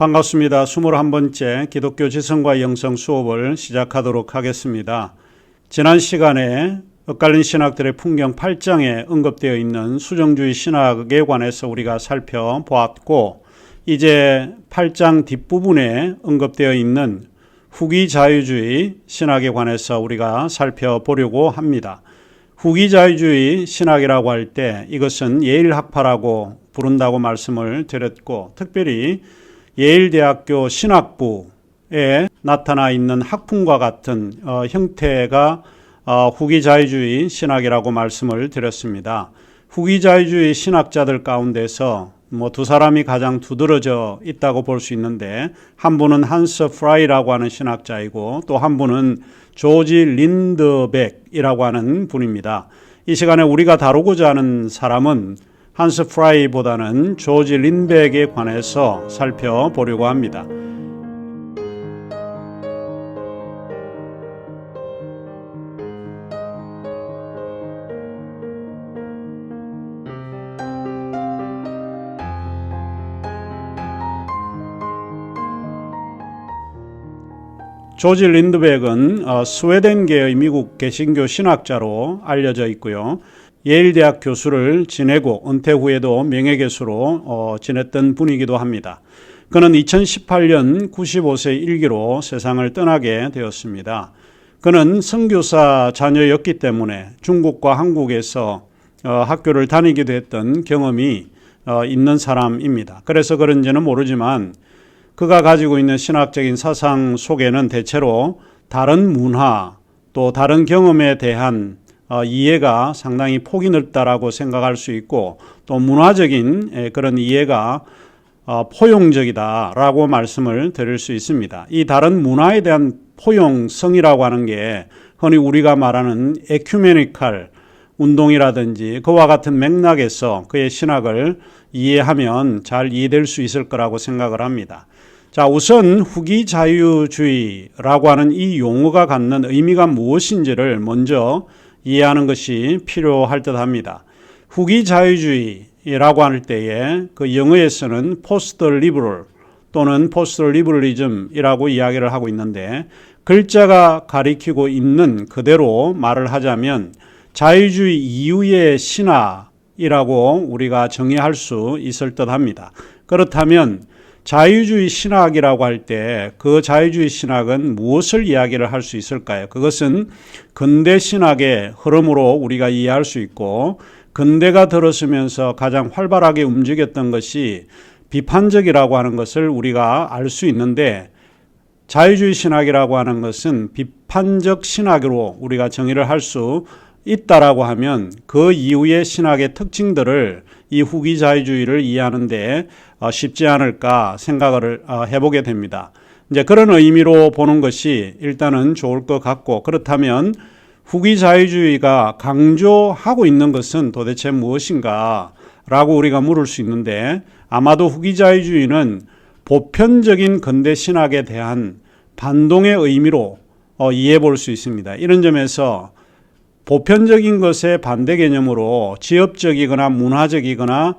반갑습니다. 21번째 기독교 지성과 영성 수업을 시작하도록 하겠습니다. 지난 시간에 엇갈린 신학들의 풍경 8장에 언급되어 있는 수정주의 신학에 관해서 우리가 살펴보았고, 이제 8장 뒷부분에 언급되어 있는 후기자유주의 신학에 관해서 우리가 살펴보려고 합니다. 후기자유주의 신학이라고 할 때 이것은 예일학파라고 부른다고 말씀을 드렸고, 특별히 예일대학교 신학부에 나타나 있는 학풍과 같은 형태가 후기자유주의 신학이라고 말씀을 드렸습니다. 후기자유주의 신학자들 가운데서 두 사람이 가장 두드러져 있다고 볼 수 있는데, 한 분은 한스 프라이라고 하는 신학자이고 또 한 분은 조지 린드백이라고 하는 분입니다. 이 시간에 우리가 다루고자 하는 사람은 한스 프라이보다는 조지 린백에 관해서 살펴보려고 합니다. 조지 린드백은 스웨덴계의 미국 개신교 신학자로 알려져 있고요. 예일대학 교수를 지내고 은퇴 후에도 명예교수로 지냈던 분이기도 합니다. 그는 2018년 95세 일기로 세상을 떠나게 되었습니다. 그는 선교사 자녀였기 때문에 중국과 한국에서 학교를 다니기도 했던 경험이 있는 사람입니다. 그래서 그런지는 모르지만 그가 가지고 있는 신학적인 사상 속에는 대체로 다른 문화 또 다른 경험에 대한 이해가 상당히 폭이 넓다라고 생각할 수 있고, 또 문화적인 그런 이해가 포용적이다라고 말씀을 드릴 수 있습니다. 이 다른 문화에 대한 포용성이라고 하는 게 흔히 우리가 말하는 에큐메니칼 운동이라든지 그와 같은 맥락에서 그의 신학을 이해하면 잘 이해될 수 있을 거라고 생각을 합니다. 자, 우선 후기자유주의라고 하는 이 용어가 갖는 의미가 무엇인지를 먼저 이해하는 것이 필요할 듯 합니다. 후기자유주의라고 할 때에 그 영어에서는 포스트 리버럴 또는 포스트 리버럴리즘이라고 이야기를 하고 있는데, 글자가 가리키고 있는 그대로 말을 하자면 자유주의 이후의 신학이라고 우리가 정의할 수 있을 듯 합니다. 그렇다면 자유주의 신학이라고 할 때 그 자유주의 신학은 무엇을 이야기를 할 수 있을까요? 그것은 근대 신학의 흐름으로 우리가 이해할 수 있고, 근대가 들어서면서 가장 활발하게 움직였던 것이 비판적이라고 하는 것을 우리가 알 수 있는데, 자유주의 신학이라고 하는 것은 비판적 신학으로 우리가 정의를 할 수 있다라고 하면 그 이후의 신학의 특징들을 이 후기자유주의를 이해하는데 쉽지 않을까 생각을 해보게 됩니다. 이제 그런 의미로 보는 것이 일단은 좋을 것 같고, 그렇다면 후기자유주의가 강조하고 있는 것은 도대체 무엇인가 라고 우리가 물을 수 있는데, 아마도 후기자유주의는 보편적인 근대 신학에 대한 반동의 의미로 이해해 볼 수 있습니다. 이런 점에서 보편적인 것의 반대 개념으로 지역적이거나 문화적이거나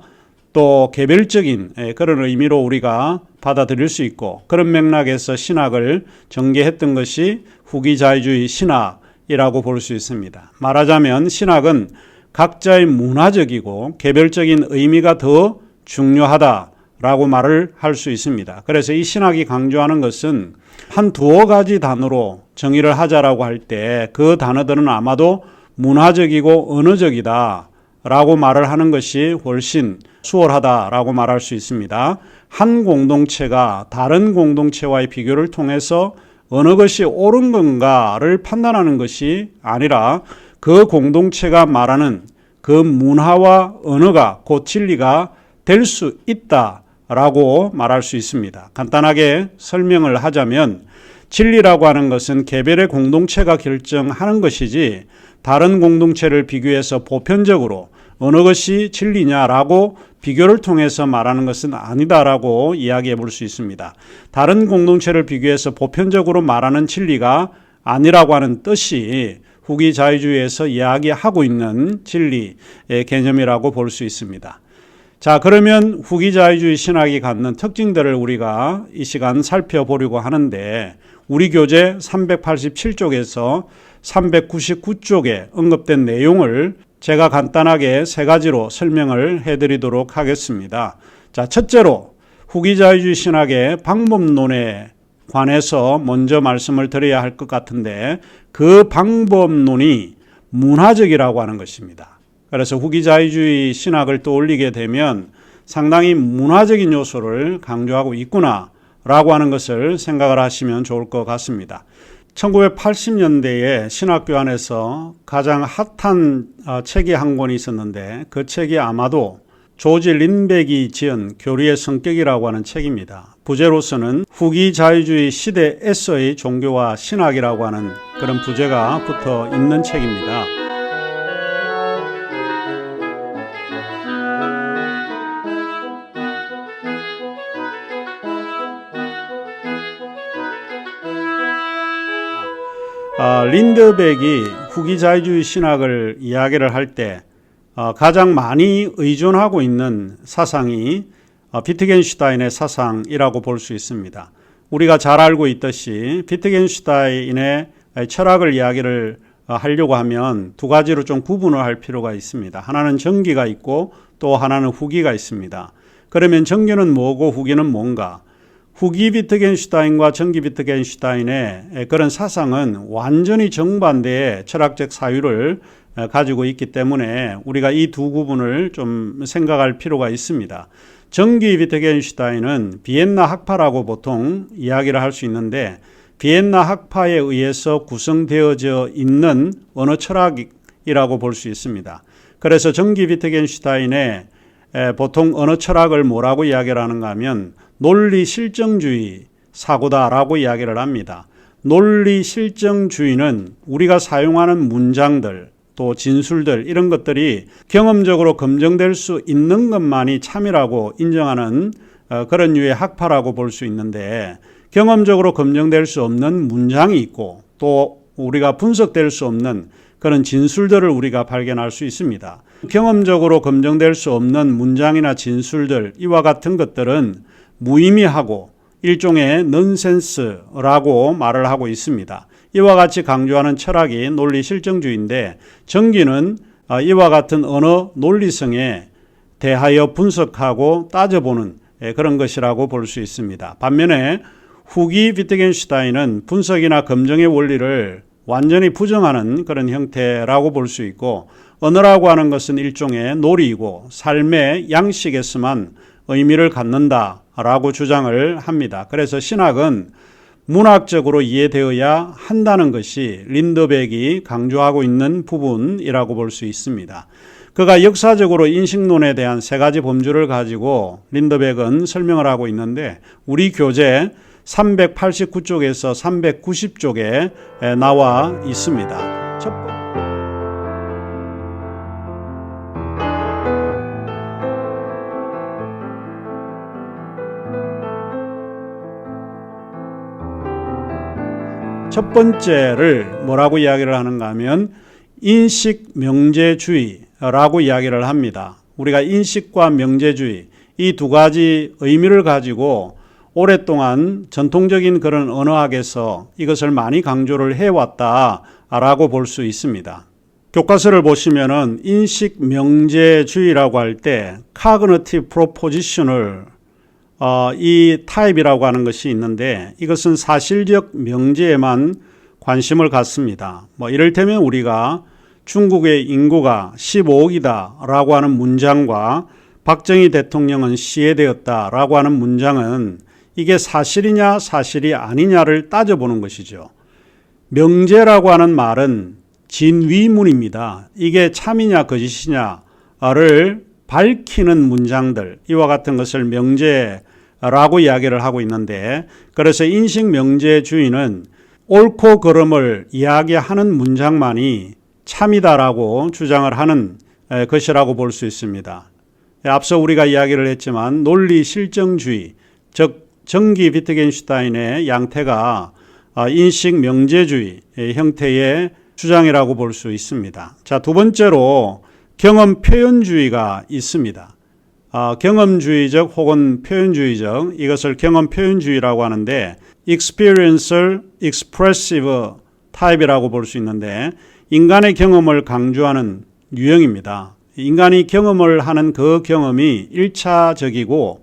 또 개별적인 그런 의미로 우리가 받아들일 수 있고, 그런 맥락에서 신학을 전개했던 것이 후기자유주의 신학이라고 볼 수 있습니다. 말하자면 신학은 각자의 문화적이고 개별적인 의미가 더 중요하다라고 말을 할 수 있습니다. 그래서 이 신학이 강조하는 것은 한 두어 가지 단어로 정의를 하자라고 할 때 그 단어들은 아마도 문화적이고 언어적이다 라고 말을 하는 것이 훨씬 수월하다라고 말할 수 있습니다. 한 공동체가 다른 공동체와의 비교를 통해서 어느 것이 옳은 건가를 판단하는 것이 아니라 그 공동체가 말하는 그 문화와 언어가 곧 진리가 될 수 있다라고 말할 수 있습니다. 간단하게 설명을 하자면 진리라고 하는 것은 개별의 공동체가 결정하는 것이지, 다른 공동체를 비교해서 보편적으로 어느 것이 진리냐라고 비교를 통해서 말하는 것은 아니다라고 이야기해 볼 수 있습니다. 다른 공동체를 비교해서 보편적으로 말하는 진리가 아니라고 하는 뜻이 후기자유주의에서 이야기하고 있는 진리의 개념이라고 볼 수 있습니다. 자, 그러면 후기자유주의 신학이 갖는 특징들을 우리가 이 시간 살펴보려고 하는데 우리 교재 387쪽에서 399쪽에 언급된 내용을 제가 간단하게 세 가지로 설명을 해드리도록 하겠습니다. 자, 첫째로 후기자유주의 신학의 방법론에 관해서 먼저 말씀을 드려야 할 것 같은데 그 방법론이 문화적이라고 하는 것입니다. 그래서 후기자유주의 신학을 떠올리게 되면 상당히 문화적인 요소를 강조하고 있구나라고 하는 것을 생각을 하시면 좋을 것 같습니다. 1980년대에 신학교안에서 가장 핫한 책이 한 권이 있었는데 그 책이 아마도 조지 린백이 지은 교리의 성격이라고 하는 책입니다. 부제로서는 후기자유주의 시대에서의 종교와 신학이라고 하는 그런 부제가 붙어 있는 책입니다. 린드백이 후기자유주의 신학을 이야기를 할 때 가장 많이 의존하고 있는 사상이 비트겐슈타인의 사상이라고 볼 수 있습니다. 우리가 잘 알고 있듯이 비트겐슈타인의 철학을 이야기를 하려고 하면 두 가지로 좀 구분을 할 필요가 있습니다. 하나는 정기가 있고 또 하나는 후기가 있습니다. 그러면 정기는 뭐고 후기는 뭔가? 후기 비트겐슈타인과 정기 비트겐슈타인의 그런 사상은 완전히 정반대의 철학적 사유를 가지고 있기 때문에 우리가 이 두 구분을 좀 생각할 필요가 있습니다. 정기 비트겐슈타인은 비엔나 학파라고 보통 이야기를 할 수 있는데 비엔나 학파에 의해서 구성되어져 있는 언어 철학이라고 볼 수 있습니다. 그래서 정기 비트겐슈타인의 보통 언어 철학을 뭐라고 이야기를 하는가 하면 논리 실정주의 사고다라고 이야기를 합니다. 논리 실정주의는 우리가 사용하는 문장들 또 진술들 이런 것들이 경험적으로 검증될 수 있는 것만이 참이라고 인정하는 그런 류의 학파라고 볼 수 있는데 경험적으로 검증될 수 없는 문장이 있고 또 우리가 분석될 수 없는 그런 진술들을 우리가 발견할 수 있습니다. 경험적으로 검증될 수 없는 문장이나 진술들 이와 같은 것들은 무의미하고 일종의 넌센스라고 말을 하고 있습니다. 이와 같이 강조하는 철학이 논리 실정주의인데 정기는 이와 같은 언어 논리성에 대하여 분석하고 따져보는 그런 것이라고 볼 수 있습니다. 반면에 후기 비트겐슈타인은 분석이나 검증의 원리를 완전히 부정하는 그런 형태라고 볼 수 있고 언어라고 하는 것은 일종의 놀이이고 삶의 양식에서만 의미를 갖는다라고 주장을 합니다. 그래서 신학은 문학적으로 이해되어야 한다는 것이 린드백이 강조하고 있는 부분이라고 볼 수 있습니다. 그가 역사적으로 인식론에 대한 세 가지 범주를 가지고 린드백은 설명을 하고 있는데 우리 교재 389쪽에서 390쪽에 나와 있습니다. 첫 번째를 뭐라고 이야기를 하는가 하면 인식명제주의라고 이야기를 합니다. 우리가 인식과 명제주의 이 두 가지 의미를 가지고 오랫동안 전통적인 그런 언어학에서 이것을 많이 강조를 해왔다라고 볼 수 있습니다. 교과서를 보시면은 인식명제주의라고 할 때 cognitive propositional 이 타입이라고 하는 것이 있는데 이것은 사실적 명제에만 관심을 갖습니다. 이를테면 우리가 중국의 인구가 15억이다 라고 하는 문장과 박정희 대통령은 시해되었다 라고 하는 문장은 이게 사실이냐 사실이 아니냐를 따져보는 것이죠. 명제라고 하는 말은 진위문입니다. 이게 참이냐 거짓이냐를 밝히는 문장들 이와 같은 것을 명제라고 이야기를 하고 있는데 그래서 인식명제주의는 옳고 그름을 이야기하는 문장만이 참이다라고 주장을 하는 것이라고 볼 수 있습니다. 앞서 우리가 이야기를 했지만 논리 실정주의 즉 정기 비트겐슈타인의 양태가 인식명제주의 형태의 주장이라고 볼 수 있습니다. 자, 두 번째로 경험 표현주의가 있습니다. 경험주의적 혹은 표현주의적, 이것을 경험 표현주의라고 하는데 experiential expressive 타입이라고 볼 수 있는데 인간의 경험을 강조하는 유형입니다. 인간이 경험을 하는 그 경험이 1차적이고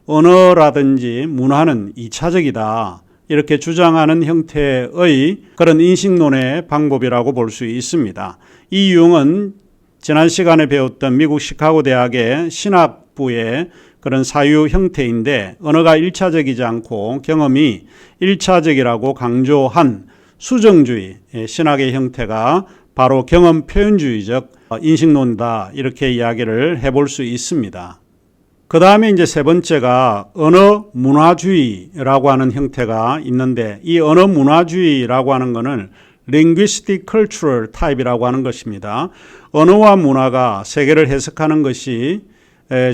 언어라든지 문화는 2차적이다. 이렇게 주장하는 형태의 그런 인식론의 방법이라고 볼 수 있습니다. 이 유형은 지난 시간에 배웠던 미국 시카고 대학의 신학부의 그런 사유 형태인데 언어가 1차적이지 않고 경험이 1차적이라고 강조한 수정주의 신학의 형태가 바로 경험 표현주의적 인식론이다. 이렇게 이야기를 해볼 수 있습니다. 그 다음에 이제 세 번째가 언어 문화주의라고 하는 형태가 있는데 이 언어 문화주의라고 하는 것은 linguistic cultural type이라고 하는 것입니다. 언어와 문화가 세계를 해석하는 것이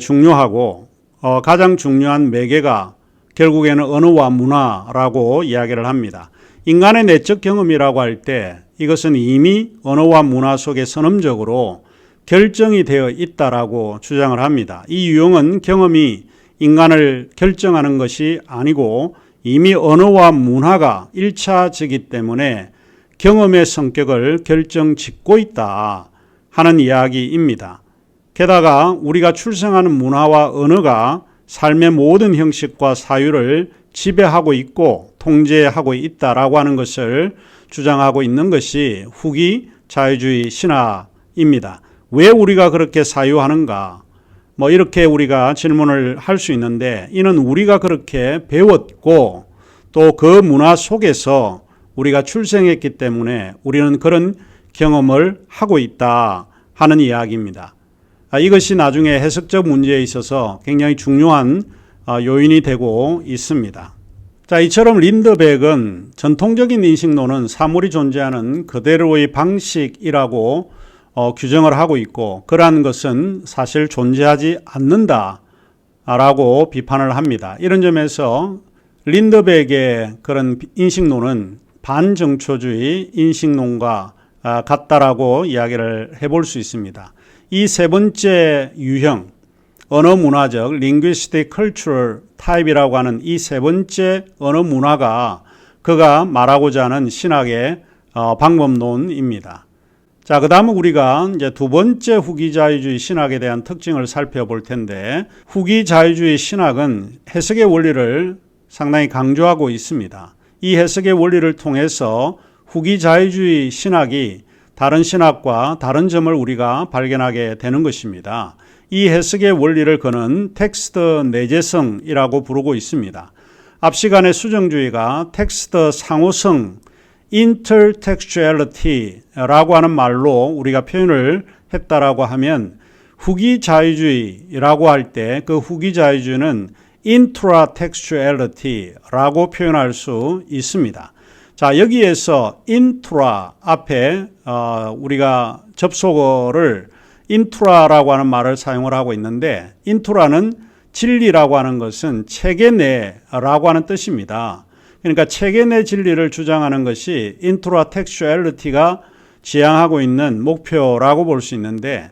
중요하고 가장 중요한 매개가 결국에는 언어와 문화라고 이야기를 합니다. 인간의 내적 경험이라고 할 때 이것은 이미 언어와 문화 속에 선언적으로 결정이 되어 있다라고 주장을 합니다. 이 유형은 경험이 인간을 결정하는 것이 아니고 이미 언어와 문화가 1차적이기 때문에 경험의 성격을 결정짓고 있다 하는 이야기입니다. 게다가 우리가 출생하는 문화와 언어가 삶의 모든 형식과 사유를 지배하고 있고 통제하고 있다라고 하는 것을 주장하고 있는 것이 후기 자유주의 신학입니다. 왜 우리가 그렇게 사유하는가? 이렇게 우리가 질문을 할 수 있는데 이는 우리가 그렇게 배웠고 또 그 문화 속에서 우리가 출생했기 때문에 우리는 그런 경험을 하고 있다 하는 이야기입니다. 이것이 나중에 해석적 문제에 있어서 굉장히 중요한 요인이 되고 있습니다. 자, 이처럼 린더백은 전통적인 인식론은 사물이 존재하는 그대로의 방식이라고 규정을 하고 있고 그러한 것은 사실 존재하지 않는다라고 비판을 합니다. 이런 점에서 린더백의 그런 인식론은 반정초주의 인식론과 같다라고 이야기를 해볼 수 있습니다. 이 세 번째 유형, 언어 문화적 linguistic cultural type이라고 하는 이 세 번째 언어 문화가 그가 말하고자 하는 신학의 방법론입니다. 자, 그 다음은 우리가 이제 두 번째 후기 자유주의 신학에 대한 특징을 살펴볼 텐데 후기 자유주의 신학은 해석의 원리를 상당히 강조하고 있습니다. 이 해석의 원리를 통해서 후기 자유주의 신학이 다른 신학과 다른 점을 우리가 발견하게 되는 것입니다. 이 해석의 원리를 그는 텍스트 내재성이라고 부르고 있습니다. 앞 시간에 수정주의가 텍스트 상호성 intertextuality라고 하는 말로 우리가 표현을 했다라고 하면 후기 자유주의라고 할 때 그 후기 자유주의는 intratextuality라고 표현할 수 있습니다. 자, 여기에서 intra 앞에 우리가 접속어를 intra라고 하는 말을 사용을 하고 있는데 intra는 진리라고 하는 것은 체계 내라고 하는 뜻입니다. 그러니까 체계 내 진리를 주장하는 것이 intratextuality가 지향하고 있는 목표라고 볼 수 있는데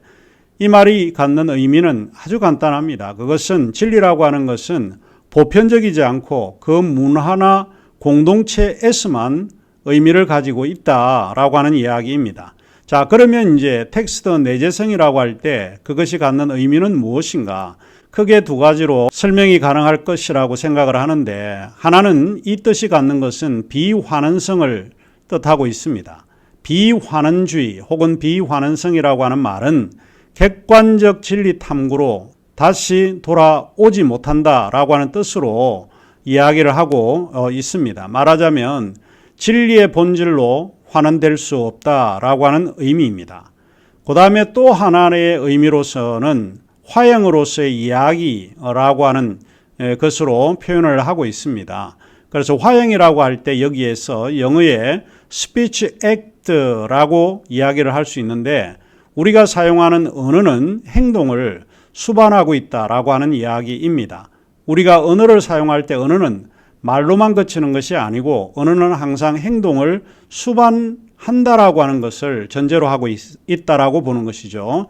이 말이 갖는 의미는 아주 간단합니다. 그것은 진리라고 하는 것은 보편적이지 않고 그 문화나 공동체에서만 의미를 가지고 있다라고 하는 이야기입니다. 자, 그러면 이제 텍스트 내재성이라고 할 때 그것이 갖는 의미는 무엇인가? 크게 두 가지로 설명이 가능할 것이라고 생각을 하는데 하나는 이 뜻이 갖는 것은 비환원성을 뜻하고 있습니다. 비환원주의 혹은 비환원성이라고 하는 말은 객관적 진리 탐구로 다시 돌아오지 못한다라고 하는 뜻으로 이야기를 하고 있습니다. 말하자면 진리의 본질로 환원될 수 없다라고 하는 의미입니다. 그 다음에 또 하나의 의미로서는 화형으로서의 이야기라고 하는 것으로 표현을 하고 있습니다. 그래서 화형이라고 할 때 여기에서 영어의 speech act라고 이야기를 할 수 있는데 우리가 사용하는 언어는 행동을 수반하고 있다라고 하는 이야기입니다. 우리가 언어를 사용할 때 언어는 말로만 그치는 것이 아니고 언어는 항상 행동을 수반한다라고 하는 것을 전제로 하고 있다라고 보는 것이죠.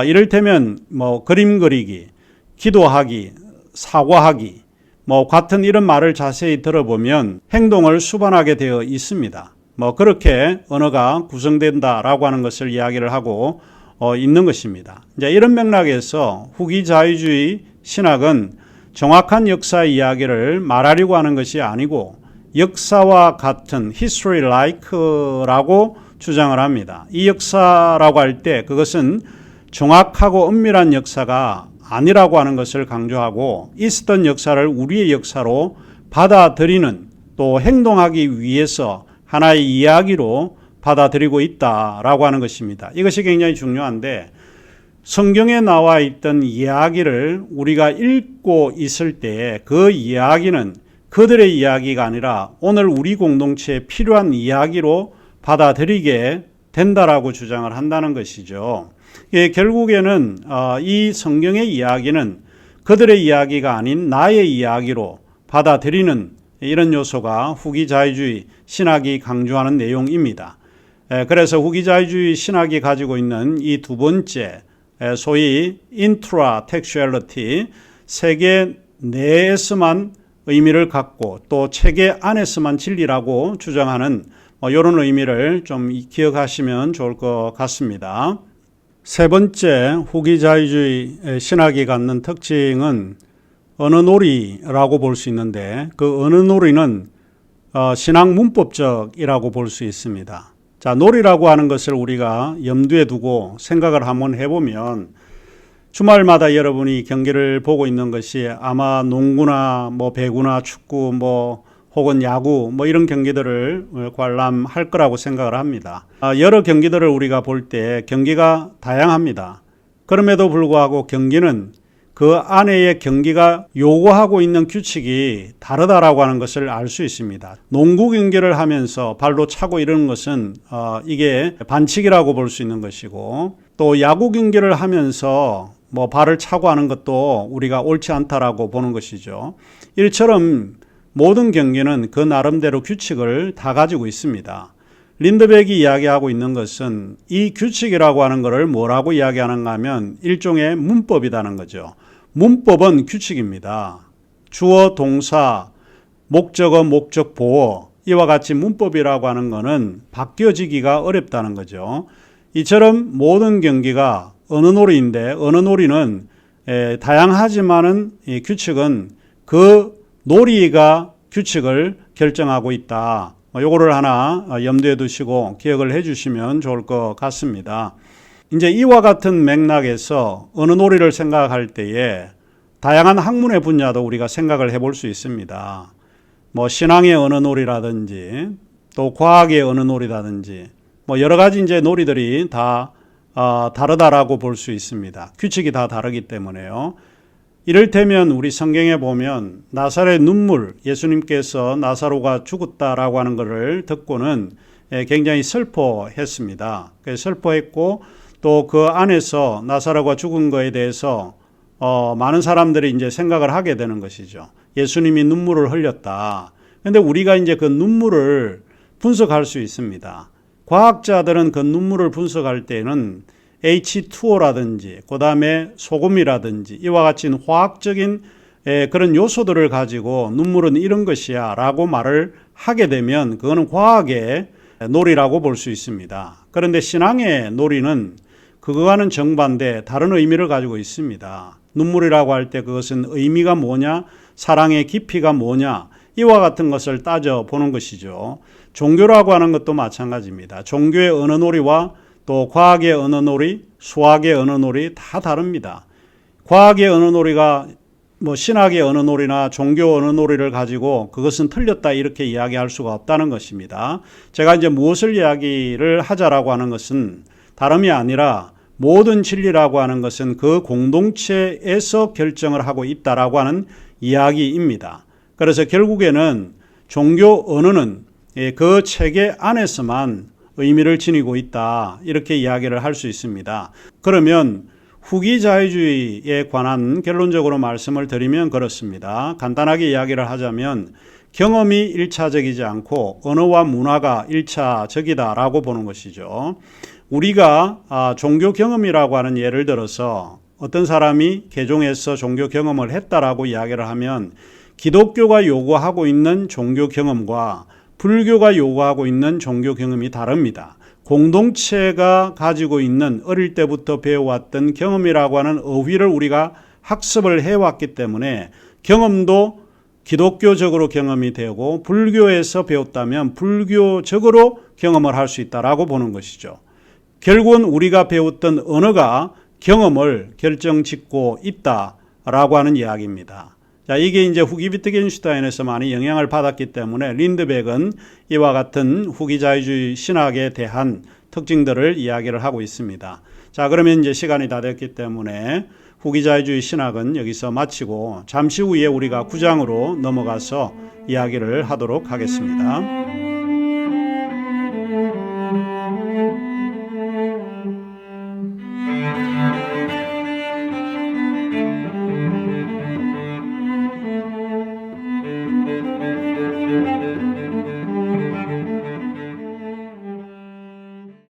이를테면 그림 그리기, 기도하기, 사과하기, 같은 이런 말을 자세히 들어보면 행동을 수반하게 되어 있습니다. 그렇게 언어가 구성된다라고 하는 것을 이야기를 하고 있는 것입니다. 이제 이런 맥락에서 후기 자유주의 신학은 정확한 역사 이야기를 말하려고 하는 것이 아니고 역사와 같은 history like라고 주장을 합니다. 이 역사라고 할 때 그것은 정확하고 엄밀한 역사가 아니라고 하는 것을 강조하고 있었던 역사를 우리의 역사로 받아들이는 또 행동하기 위해서 하나의 이야기로 받아들이고 있다라고 하는 것입니다. 이것이 굉장히 중요한데 성경에 나와 있던 이야기를 우리가 읽고 있을 때 그 이야기는 그들의 이야기가 아니라 오늘 우리 공동체에 필요한 이야기로 받아들이게 된다라고 주장을 한다는 것이죠. 결국에는 이 성경의 이야기는 그들의 이야기가 아닌 나의 이야기로 받아들이는 이런 요소가 후기 자유주의 신학이 강조하는 내용입니다. 그래서 후기 자유주의 신학이 가지고 있는 이 두 번째 소위 인트라텍슈얼리티, 세계 내에서만 의미를 갖고 또 체계 안에서만 진리라고 주장하는 이런 의미를 좀 기억하시면 좋을 것 같습니다. 세 번째 후기 자유주의 신학이 갖는 특징은 언어놀이라고 볼 수 있는데 그 언어놀이는 신학 문법적이라고 볼 수 있습니다. 자, 놀이라고 하는 것을 우리가 염두에 두고 생각을 한번 해보면 주말마다 여러분이 경기를 보고 있는 것이 아마 농구나 배구나 축구 혹은 야구 이런 경기들을 관람할 거라고 생각을 합니다. 여러 경기들을 우리가 볼 때 경기가 다양합니다. 그럼에도 불구하고 경기는 그 안에의 경기가 요구하고 있는 규칙이 다르다라고 하는 것을 알 수 있습니다. 농구 경기를 하면서 발로 차고 이러는 것은 이게 반칙이라고 볼 수 있는 것이고 또 야구 경기를 하면서 발을 차고 하는 것도 우리가 옳지 않다라고 보는 것이죠. 이처럼 모든 경기는 그 나름대로 규칙을 다 가지고 있습니다. 린드백이 이야기하고 있는 것은 이 규칙이라고 하는 것을 뭐라고 이야기하는가 하면 일종의 문법이라는 거죠. 문법은 규칙입니다. 주어, 동사, 목적어, 목적, 보어 이와 같이 문법이라고 하는 것은 바뀌어지기가 어렵다는 거죠. 이처럼 모든 경기가 언어놀이인데 언어놀이는 다양하지만은 이 규칙은 그 놀이가 규칙을 결정하고 있다. 요거를 하나 염두에 두시고 기억을 해 주시면 좋을 것 같습니다. 이제 이와 같은 맥락에서 언어놀이를 생각할 때에 다양한 학문의 분야도 우리가 생각을 해볼 수 있습니다. 신앙의 언어놀이라든지 또 과학의 언어놀이라든지 여러 가지 이제 놀이들이 다 다르다라고 볼 수 있습니다. 규칙이 다 다르기 때문에요. 이를테면 우리 성경에 보면 나사렛 눈물, 예수님께서 나사로가 죽었다라고 하는 것을 듣고는 굉장히 슬퍼했습니다. 슬퍼했고 또 그 안에서 나사로가 죽은 것에 대해서 많은 사람들이 이제 생각을 하게 되는 것이죠. 예수님이 눈물을 흘렸다. 그런데 우리가 이제 그 눈물을 분석할 수 있습니다. 과학자들은 그 눈물을 분석할 때는 H2O라든지 그 다음에 소금이라든지 이와 같이 화학적인 그런 요소들을 가지고 눈물은 이런 것이야 라고 말을 하게 되면 그거는 과학의 놀이라고 볼 수 있습니다. 그런데 신앙의 놀이는 그거와는 정반대 다른 의미를 가지고 있습니다. 눈물이라고 할 때 그것은 의미가 뭐냐, 사랑의 깊이가 뭐냐 이와 같은 것을 따져보는 것이죠. 종교라고 하는 것도 마찬가지입니다. 종교의 언어놀이와 또 과학의 언어놀이, 수학의 언어놀이 다 다릅니다. 과학의 언어놀이가 신학의 언어놀이나 종교 언어놀이를 가지고 그것은 틀렸다 이렇게 이야기할 수가 없다는 것입니다. 제가 이제 무엇을 이야기를 하자라고 하는 것은 다름이 아니라 모든 진리라고 하는 것은 그 공동체에서 결정을 하고 있다라고 하는 이야기입니다. 그래서 결국에는 종교 언어는 그 체계 안에서만 의미를 지니고 있다 이렇게 이야기를 할 수 있습니다. 그러면 후기 자유주의에 관한 결론적으로 말씀을 드리면 그렇습니다. 간단하게 이야기를 하자면 경험이 1차적이지 않고 언어와 문화가 1차적이다라고 보는 것이죠. 우리가 종교 경험이라고 하는 예를 들어서 어떤 사람이 개종해서 종교 경험을 했다라고 이야기를 하면 기독교가 요구하고 있는 종교 경험과 불교가 요구하고 있는 종교 경험이 다릅니다. 공동체가 가지고 있는 어릴 때부터 배워왔던 경험이라고 하는 어휘를 우리가 학습을 해왔기 때문에 경험도 기독교적으로 경험이 되고 불교에서 배웠다면 불교적으로 경험을 할 수 있다라고 보는 것이죠. 결국은 우리가 배웠던 언어가 경험을 결정짓고 있다라고 하는 이야기입니다. 자, 이게 이제 후기 비트겐슈타인에서 많이 영향을 받았기 때문에 린드백은 이와 같은 후기 자유주의 신학에 대한 특징들을 이야기를 하고 있습니다. 자, 그러면 이제 시간이 다 됐기 때문에 후기 자유주의 신학은 여기서 마치고 잠시 후에 우리가 9장으로 넘어가서 이야기를 하도록 하겠습니다.